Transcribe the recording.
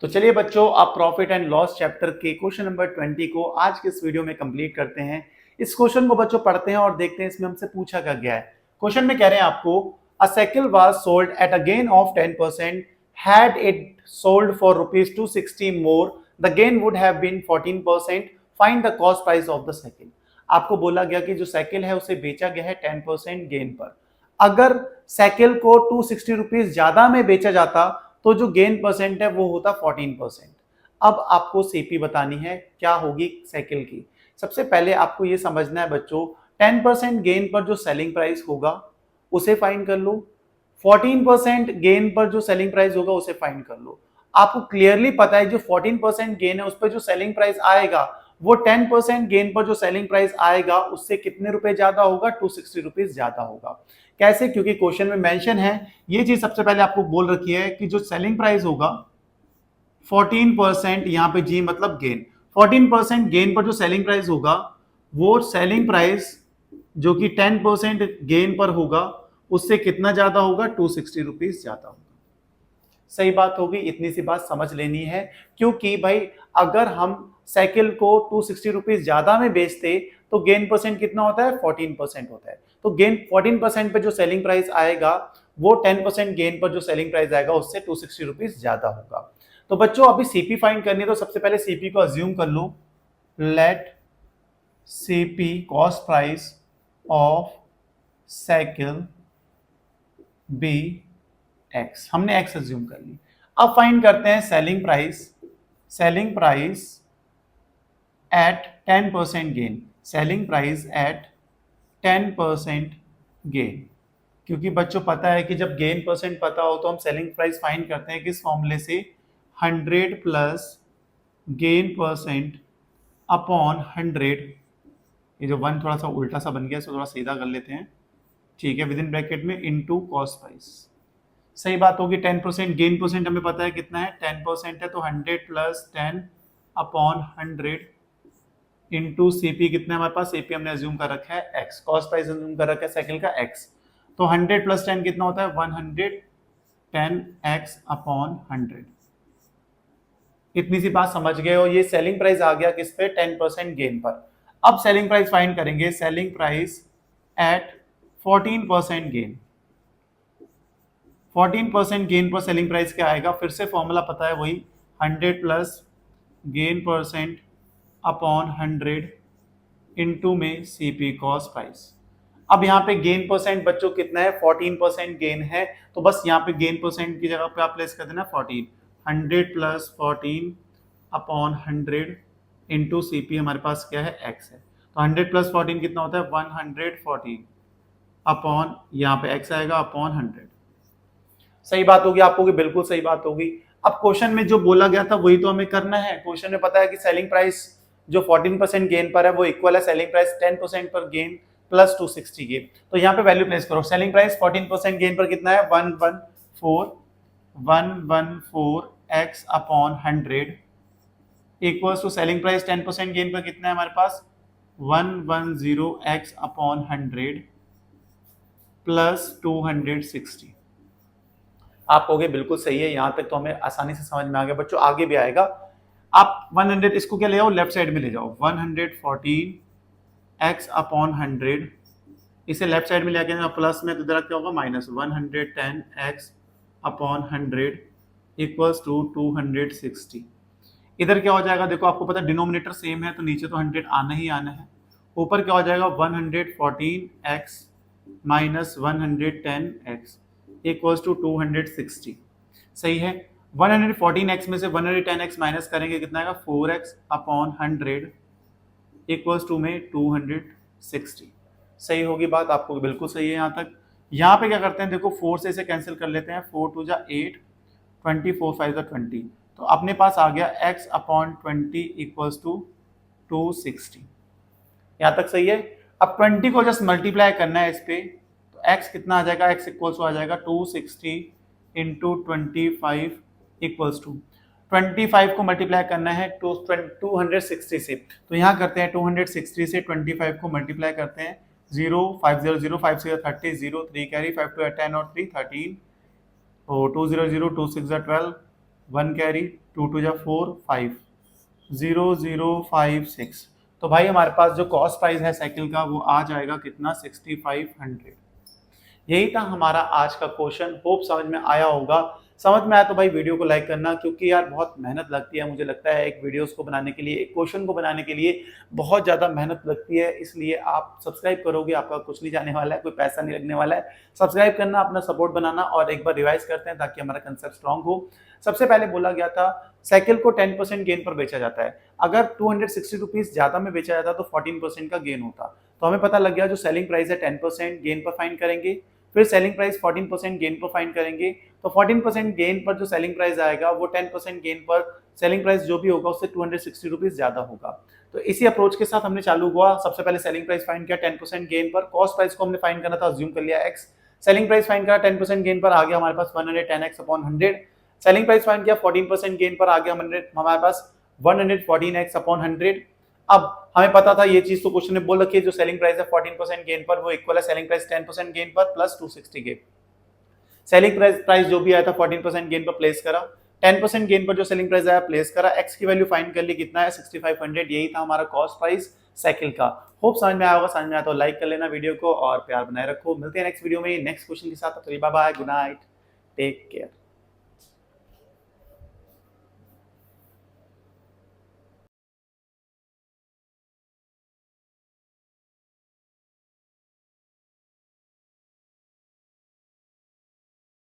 तो चलिए बच्चों, आप प्रॉफिट एंड लॉस चैप्टर के क्वेश्चन नंबर 20 को आज के इस वीडियो में कंप्लीट करते हैं। इस क्वेश्चन को बच्चों पढ़ते हैं और देखते हैं इसमें हमसे पूछा क्या गया है। क्वेश्चन में कह रहे हैं आपको, a cycle was sold at a gain of 10%, had it sold for rupees 260 more, the gain would have been 14%, find the cost price of the cycle. आपको बोला गया कि जो साइकिल है उसे बेचा गया है 10% गेन पर। अगर साइकिल को 260 रुपीज ज्यादा में बेचा जाता तो जो गेन परसेंट है वो होता 14%। अब आपको सीपी बतानी है क्या होगी साइकिल की। सबसे पहले आपको ये समझना है बच्चों, 10% गेन पर जो सेलिंग प्राइस होगा उसे फाइंड कर लो, 14% गेन पर जो सेलिंग प्राइस होगा उसे फाइंड कर लो। आपको क्लियरली पता है जो 14% गेन है उस पर जो सेलिंग प्राइस आएगा वो 10% गेन पर जो सेलिंग प्राइस आएगा उससे कितने रुपए ज्यादा होगा, 260 रुपीज ज्यादा होगा। कैसे? क्योंकि क्वेश्चन में मेंशन है ये चीज, सबसे पहले आपको बोल रखी है कि जो सेलिंग प्राइस होगा 14%, यहां पे जी मतलब गेन, 14% गेन पर जो सेलिंग प्राइस होगा वो सेलिंग प्राइस जो कि 10% गेन पर होगा उससे कितना ज्यादा होगा, 260 रुपीज ज्यादा होगा। सही बात होगी, इतनी सी बात समझ लेनी है। क्योंकि भाई अगर हम साइकिल को 260 रुपीज ज्यादा में बेचते तो गेन परसेंट कितना होता है, 14% होता है। तो गेन 14% पे जो सेलिंग प्राइस आएगा वो 10% गेन पर जो सेलिंग प्राइस आएगा उससे 260 रुपीज ज्यादा होगा। तो बच्चों अभी सीपी फाइंड करनी है, तो सबसे पहले सीपी को अज्यूम कर लो, let CP cost price of cycle be X. हमने एक्स अज्यूम कर ली। अब फाइंड करते हैं selling price at 10% gain, selling price at 10% gain. क्योंकि बच्चों पता है कि जब गेन परसेंट पता हो तो हम सेलिंग प्राइस फाइंड करते हैं किस फॉर्मूले से, 100 प्लस गेन परसेंट अपॉन 100। ये जो वन थोड़ा सा उल्टा सा बन गया इसको थोड़ा सीधा कर लेते हैं, ठीक है, विद इन ब्रैकेट में इनटू कॉस्ट प्राइस। सही बात होगी। 10% गेन परसेंट हमें पता है कितना है, 10% है, तो 100 प्लस 10 अपॉन 100 इंटू सीपी कितना है हमारे पास, सीपी हमने अज्यूम कर रखा है एक्स, कॉस्ट प्राइस अज्यूम कर रखा है साइकिल का एक्स। तो 100 प्लस 10 कितना होता है, 110 एक्स अपॉन 100। इतनी सी बात समझ गए हो। ये सेलिंग प्राइस आ गया किस पे, 10% गेन पर। अब सेलिंग प्राइस फाइंड करेंगे, selling price at 14% gain. 14% gain पर सेलिंग प्राइस क्या आएगा, फिर से फॉर्मूला पता है वही, 100 plus gain percent upon 100 into में सीपी कॉस्ट प्राइस। अब यहाँ पे गेन परसेंट बच्चों कितना है, 14% गेन है, तो बस यहाँ पे गेन परसेंट की जगह पे आप प्लेस कर देना 14, 100 प्लस 14 अपॉन 100 इंटू सीपी हमारे पास क्या है, एक्स है। तो 100 प्लस 14 कितना होता है, 114 अपॉन यहाँ पे एक्स आएगा अपॉन 100। सही बात होगी आपको कि बिल्कुल सही बात होगी। अब क्वेश्चन में जो बोला गया था वही तो हमें करना है। क्वेश्चन में पता है कि सेलिंग प्राइस जो 14% गेन पर है वो इक्वल है सेलिंग प्राइस 10% पर गेन प्लस 260 गेन। तो यहाँ पे वैल्यू प्लेस करो, सेलिंग प्राइस 14% गेन पर कितना है, 114 X upon 100 equals to selling price 10% gain पर कितना है हमारे पास, 110 एक्स अपॉन 100 प्लस 260। आप कहोगे बिल्कुल सही है, यहां तक तो हमें आसानी से समझ में आ गया। बच्चों आगे भी आएगा। आप 100 इसको क्या ले जाओ, लेफ्ट साइड में ले जाओ, 114 एक्स अपॉन 100 इसे लेफ्ट साइड में ले आके प्लस में, तो इधर क्या होगा minus, 110 X upon 100 equals to 260। इधर क्या हो जाएगा, देखो आपको पता है डिनोमिनेटर सेम है तो नीचे तो 100 आना ही आना है। ऊपर क्या हो जाएगा, 114 X minus 110 X equals to 260। सही है। 114x में से 110x माइनस करेंगे कितना आएगा, 4x अपॉन 100 इक्वल्स टू में 260। सही होगी बात, आपको बिल्कुल सही है यहाँ तक। यहाँ पे क्या करते हैं, देखो 4 से इसे कैंसिल कर लेते हैं, 4 2 जा 8, 20 4 5 जा 20, तो अपने पास आ गया x अपॉन 20 इक्वल्स टू 260। यहाँ तक सही है। अब 20 को जस्ट मल्टीप्लाई करना है इस पे, तो x कितना आ जाएगा, x इक्वल्स आ जाएगा 260 इंटू 25 इक्वल्स टू 25 को मल्टीप्लाई करना है 260 से, तो यहाँ करते हैं 260 से 25 को मल्टीप्लाई करते हैं, 0 5 0 0 5 6 30 0 3 कैरी 5 2 10 और 3 13, तो 2 0 0 2 6 12 1 कैरी, 2 टू जा 4, 5, 0056। तो भाई हमारे पास जो कॉस्ट प्राइस है साइकिल का वो आ जाएगा कितना, 6500। यही था हमारा आज का क्वेश्चन। होप समझ में आया होगा। समझ में आया तो भाई वीडियो को लाइक करना, क्योंकि यार बहुत मेहनत लगती है। मुझे लगता है एक वीडियोस को बनाने के लिए, एक क्वेश्चन को बनाने के लिए बहुत ज़्यादा मेहनत लगती है। इसलिए आप सब्सक्राइब करोगे, आपका कुछ नहीं जाने वाला है, कोई पैसा नहीं लगने वाला है। सब्सक्राइब करना, अपना सपोर्ट बनाना, और एक बार रिवाइज करते हैं ताकि हमारा कंसेप्ट स्ट्रांग हो। सबसे पहले बोला गया था साइकिल को 10% गेन पर बेचा जाता है। अगर 260 रुपीज ज्यादा में बेचा जाता तो 14% का गेन होता। तो हमें पता लग गया जो सेलिंग प्राइस है 10% गेन पर फाइंड करेंगे, फिर सेलिंग प्राइस 14% गेन पर फाइंड करेंगे। तो 14% गेन पर जो सेलिंग प्राइस आएगा वो 10% गेन पर सेलिंग प्राइस जो भी होगा उससे 260 रुपीज ज्यादा होगा। तो इसी अप्रोच के साथ हमने चालू हुआ। सबसे पहले सेलिंग प्राइस फाइंड किया 10% गेन पर, कॉस्ट प्राइस को हमने फाइंड करना था, अज्यूम कर लिया x। सेलिंग प्राइस फाइंड करा 10% गेन पर, आ गया हमारे पास 110x upon 100। Selling price find किया 14% गेन पर, आ गया हमारे पास 114x अपॉन 100। अब हमें पता था ये चीज तो क्वेश्चन में बोल रखी है, जो सेलिंग प्राइस है 14% गेन पर वो इक्वल है सेलिंग प्राइस 10% गेन पर प्लस 260 गेन। सेलिंग प्राइस जो भी आया था 14% गेन पर प्लेस करा, 10% गेन पर जो सेलिंग प्राइस आया प्लेस करा, एक्स की वैल्यू फाइंड कर ली, कितना है 6500। यही था हमारा कॉस्ट प्राइस साइकिल का। होप समझ में आया होगा। समझ में आया तो लाइक कर लेना वीडियो को और प्यार बनाए रखो। मिलते हैं नेक्स्ट वीडियो में नेक्स्ट क्वेश्चन के साथ। Bye bye, good night, take care.